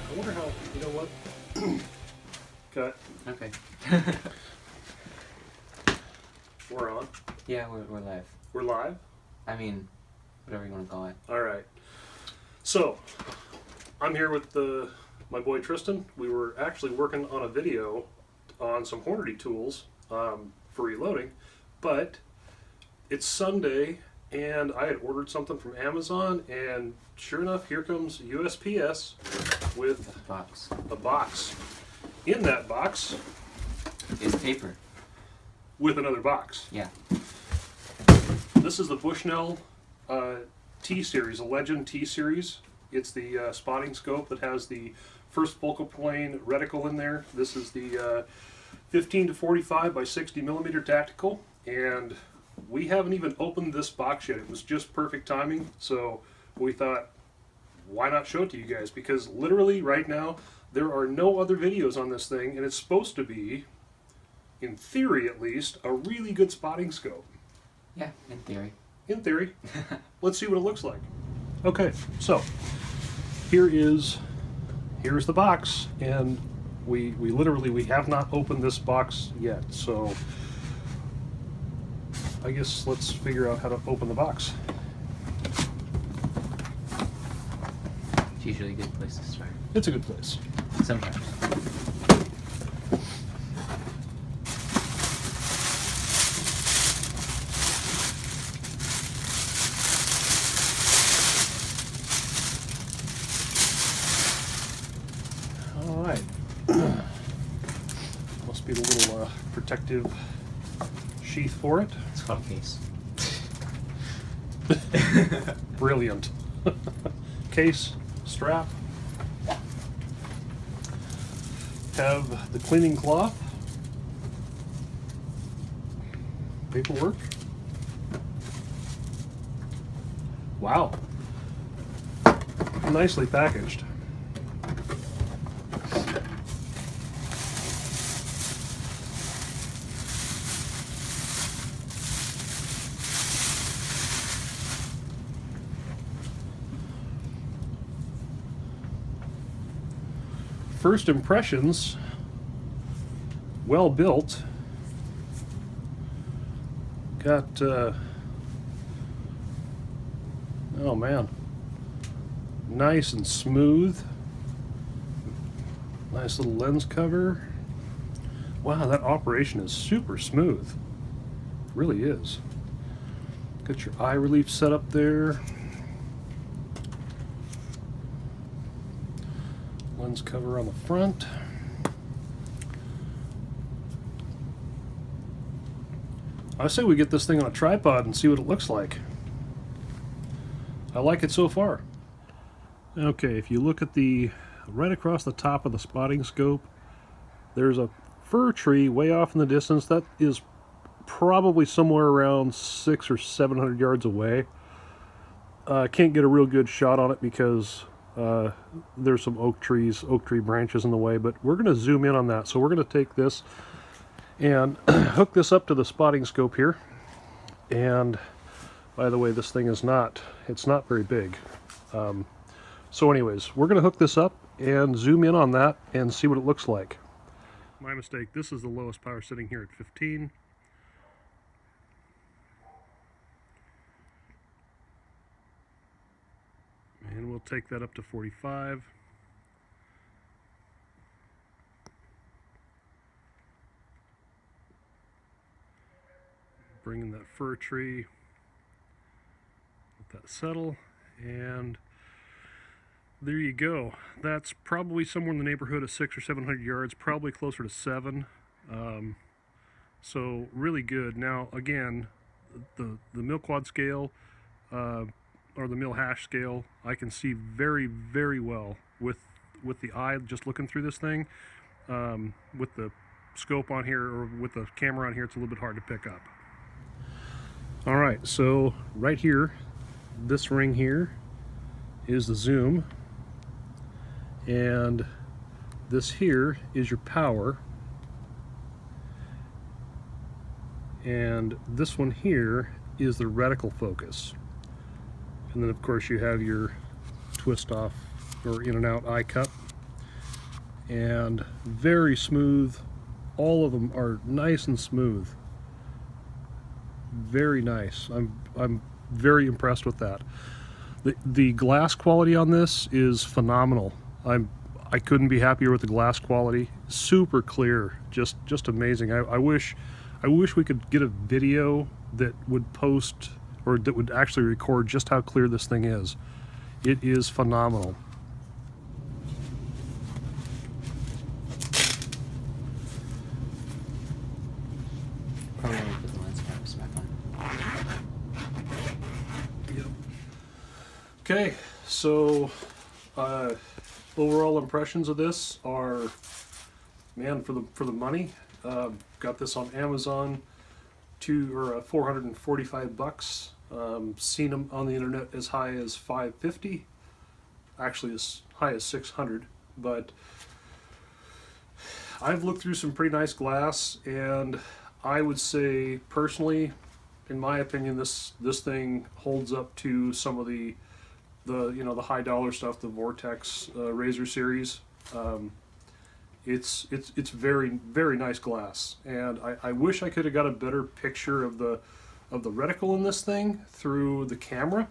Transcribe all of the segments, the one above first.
I wonder how, you know what? Cut. Okay. We're on. Yeah, we're live. We're live? I mean, whatever you want to call it. Alright. So, I'm here with my boy Tristan. We were actually working on a video on some Hornady tools for reloading, but it's Sunday and I had ordered something from Amazon, and sure enough, here comes USPS with a box. In that box It's paper. with another box. Yeah. This is the Bushnell T series, a Legend T series. It's the spotting scope that has the first focal plane reticle in there. This is the 15 to 45 by 60 millimeter tactical, and we haven't even opened this box yet. It was just perfect timing, so we thought, why not show it to you guys? Because literally right now, there are no other videos on this thing, and it's supposed to be, in theory at least, a really good spotting scope. Yeah, in theory. In theory. Let's see what it looks like. Okay, so here's the box, and we literally have not opened this box yet, so I guess let's figure out how to open the box. It's usually a good place to start. It's a good place. Sometimes. All right. Must be the little protective sheath for it. It's called a case. Brilliant. Case, strap. Have the cleaning cloth. Paperwork. Wow. Nicely packaged. First impressions, well built. Got, oh man, nice and smooth. Nice little lens cover. Wow, that operation is super smooth. Really is. Got your eye relief set up there. Lens cover on the front. I say we get this thing on a tripod and see what it looks like. I like it so far. Okay, if you look at the right across the top of the spotting scope, there's a fir tree way off in the distance. That is probably somewhere around 600 or 700 yards away. I can't get a real good shot on it because there's some oak tree branches in the way, but we're going to zoom in on that. So we're going to take this and hook this up to the spotting scope here. And by the way, this thing is not very big. So anyways, we're going to hook this up and zoom in on that and see what it looks like. My mistake, this is the lowest power setting here at 15. And we'll take that up to 45. Bring in that fir tree. Let that settle. And there you go. That's probably somewhere in the neighborhood of 600 or 700 yards, probably closer to 7. So really good. Now again, the mil quad scale, or the mil hash scale, I can see very, very well with the eye just looking through this thing. With the scope on here, or with the camera on here, it's a little bit hard to pick up. All right, so right here, this ring here is the zoom, and this here is your power, and this one here is the reticle focus. And then of course you have your twist off or in and out eye cup. and very smooth. All of them are nice and smooth. Very nice. I'm very impressed with that. The glass quality on this is phenomenal. I couldn't be happier with the glass quality. Super clear, just amazing. I wish we could get a video that would post or that would actually record just how clear this thing is. It is phenomenal. Probably want to put the lens caps back on. Yep. Okay, so overall impressions of this are, man, for the money. Got this on Amazon, 445 bucks. Seen them on the internet as high as 550, actually as high as 600. But I've looked through some pretty nice glass, and I would say personally, in my opinion, this thing holds up to some of the the high dollar stuff, the Vortex Razor series. It's very nice glass, and I wish I could have got a better picture of the reticle in this thing through the camera,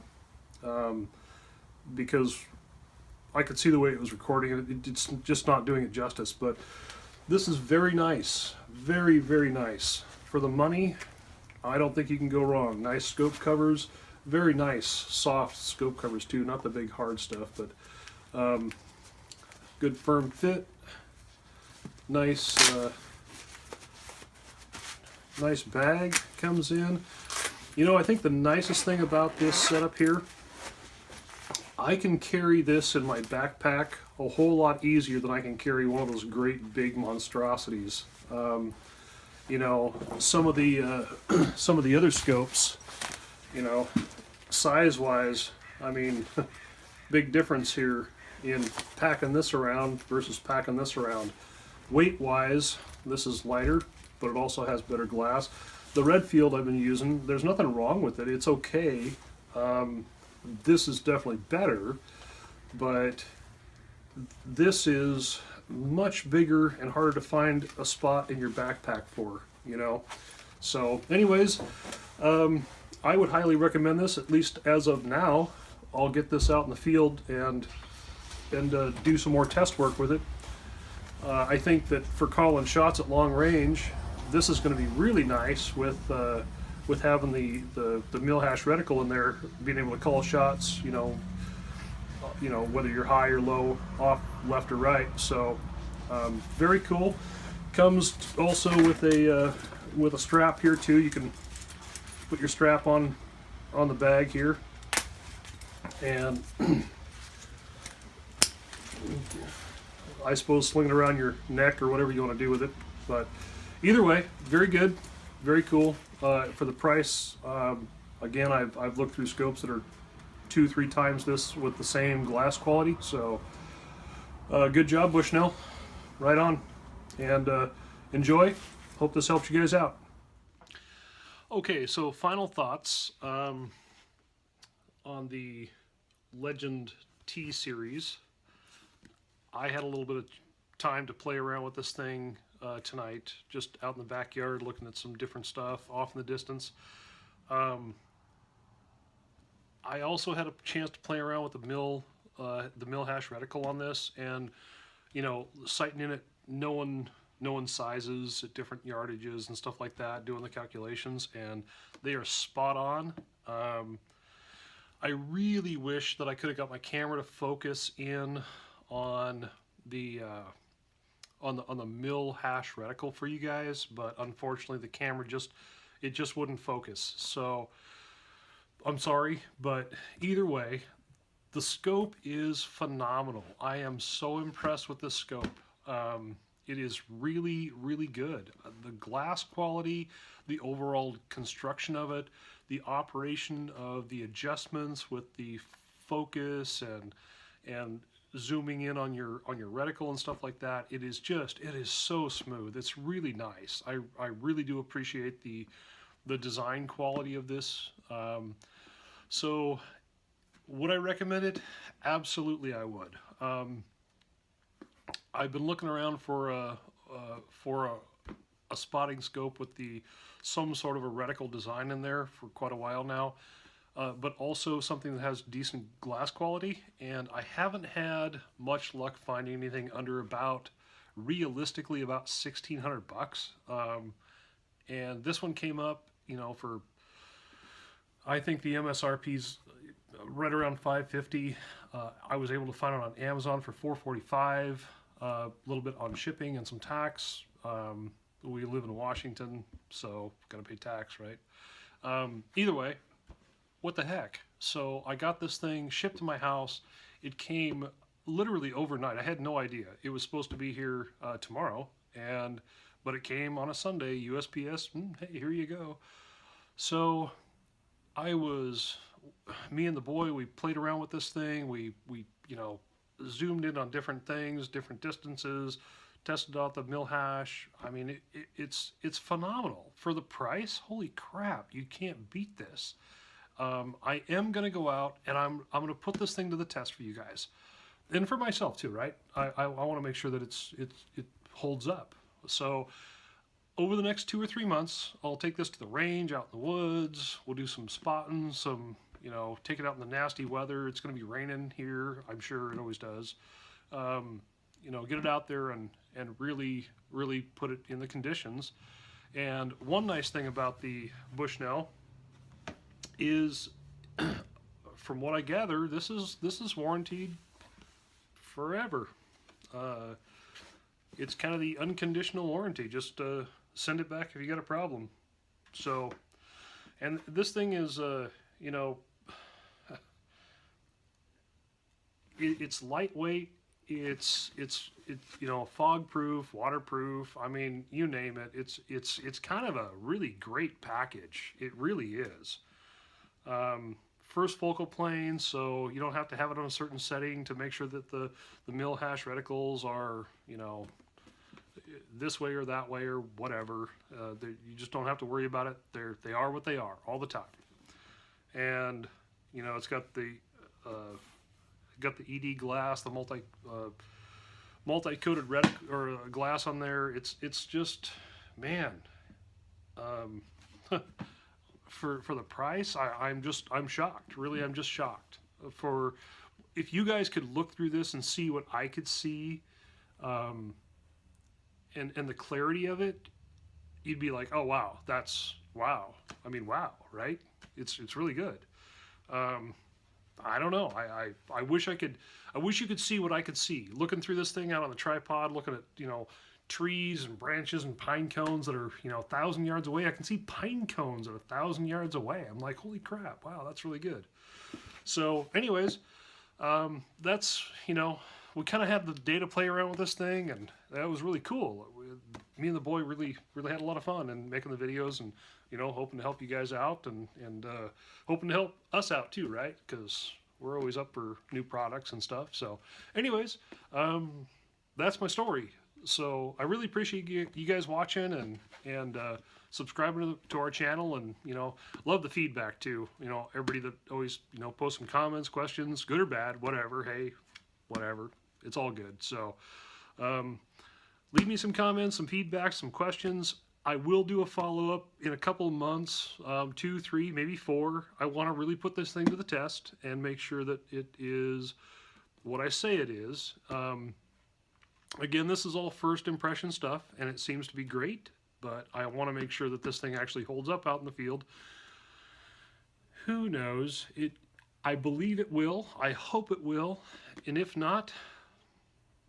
because I could see the way it was recording it. It's just not doing it justice. But this is very nice, very nice for the money. I don't think you can go wrong. Nice scope covers, very nice soft scope covers too, not the big hard stuff, but good firm fit. Nice nice bag comes in. You know, I think the nicest thing about this setup here, I can carry this in my backpack a whole lot easier than I can carry one of those great big monstrosities. You know, some of the other scopes, you know, size-wise, I mean, big difference here in packing this around versus packing this around. Weight-wise, this is lighter, but it also has better glass. The Redfield I've been using, there's nothing wrong with it. It's okay. This is definitely better, but this is much bigger and harder to find a spot in your backpack for, you know. So anyways, I would highly recommend this, at least as of now. I'll get this out in the field and do some more test work with it. I think that for calling shots at long range, this is going to be really nice with having the millhash reticle in there, being able to call shots, you know, whether you're high or low, off, left or right. So very cool. Comes also with a strap here too. You can put your strap on the bag here, and I suppose sling it around your neck or whatever you want to do with it. But either way, very good, very cool. For the price, again, I've looked through scopes that are 2-3 times this with the same glass quality. So good job, Bushnell. Right on. And enjoy. Hope this helps you guys out. Okay, so final thoughts on the Legend T series. I had a little bit of time to play around with this thing tonight, just out in the backyard looking at some different stuff off in the distance. I also had a chance to play around with the millhash reticle on this, and you know, sighting in it, knowing sizes at different yardages and stuff like that, doing the calculations, and they are spot on. I really wish that I could have got my camera to focus in on the mill hash reticle for you guys, but unfortunately the camera just wouldn't focus. So I'm sorry, but either way, the scope is phenomenal. I am so impressed with this scope. It is really good. The glass quality, the overall construction of it, the operation of the adjustments with the focus and zooming in on your reticle and stuff like that, it is so smooth. It's really nice. I really do appreciate the design quality of this. So would I recommend it? Absolutely I would. I've been looking around for a spotting scope with some sort of a reticle design in there for quite a while now, but also something that has decent glass quality. And I haven't had much luck finding anything under realistically about 1,600 bucks. And this one came up, for, I think the MSRP's right around 550. I was able to find it on Amazon for 445. A little bit on shipping and some tax. We live in Washington, so got to pay tax, right? Either way, what the heck? So I got this thing shipped to my house. It came literally overnight. I had no idea. It was supposed to be here tomorrow, but it came on a Sunday, USPS. Hey, here you go. So me and the boy, we played around with this thing. We zoomed in on different things, different distances, tested out the mill hash. I mean, it's phenomenal for the price. Holy crap! You can't beat this. I am gonna go out and I'm gonna put this thing to the test for you guys, and for myself too. Right? I want to make sure that it holds up. So over the next 2 or 3 months, I'll take this to the range, out in the woods. We'll do some spotting, take it out in the nasty weather. It's going to be raining here. I'm sure it always does. Get it out there and really, really put it in the conditions. And one nice thing about the Bushnell is, from what I gather, this is warranted forever. It's kind of the unconditional warranty. Just send it back if you got a problem. So, and this thing is, it's lightweight. It's fog proof, waterproof. I mean, you name it. It's kind of a really great package. It really is. First focal plane, so you don't have to have it on a certain setting to make sure that the mill hash reticles are this way or that way or whatever. You just don't have to worry about it. They are what they are all the time. And it's got the ED glass, the multi-coated glass on there. It's just, man, for the price, I'm shocked. Really, I'm just shocked. If you guys could look through this and see what I could see, and the clarity of it, you'd be like, oh wow, wow. I mean, wow, right? It's really good. I don't know. I wish you could see what I could see. Looking through this thing out on the tripod, looking at, trees and branches and pine cones that are, 1,000 yards away. I can see pine cones at 1,000 yards away. I'm like, holy crap, wow, that's really good. So anyways, that's, we kind of had the day to play around with this thing, and that was really cool. Me and the boy really, really had a lot of fun in making the videos, and hoping to help you guys out, and hoping to help us out too, right? Because we're always up for new products and stuff. So, anyways, that's my story. So I really appreciate you guys watching and subscribing to our channel, and love the feedback too. Everybody that always posts some comments, questions, good or bad, whatever. Hey, whatever. It's all good. So leave me some comments, some feedback, some questions. I will do a follow-up in a couple of months, 2, 3, maybe 4. I want to really put this thing to the test and make sure that it is what I say it is. Again, this is all first impression stuff, and it seems to be great, but I want to make sure that this thing actually holds up out in the field. Who knows? I believe it will. I hope it will. And if not,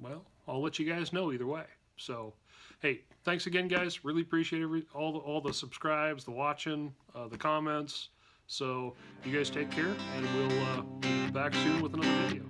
well, I'll let you guys know either way. So, hey, thanks again, guys. Really appreciate all the subscribes, the watching, the comments. So, you guys take care, and we'll be back soon with another video.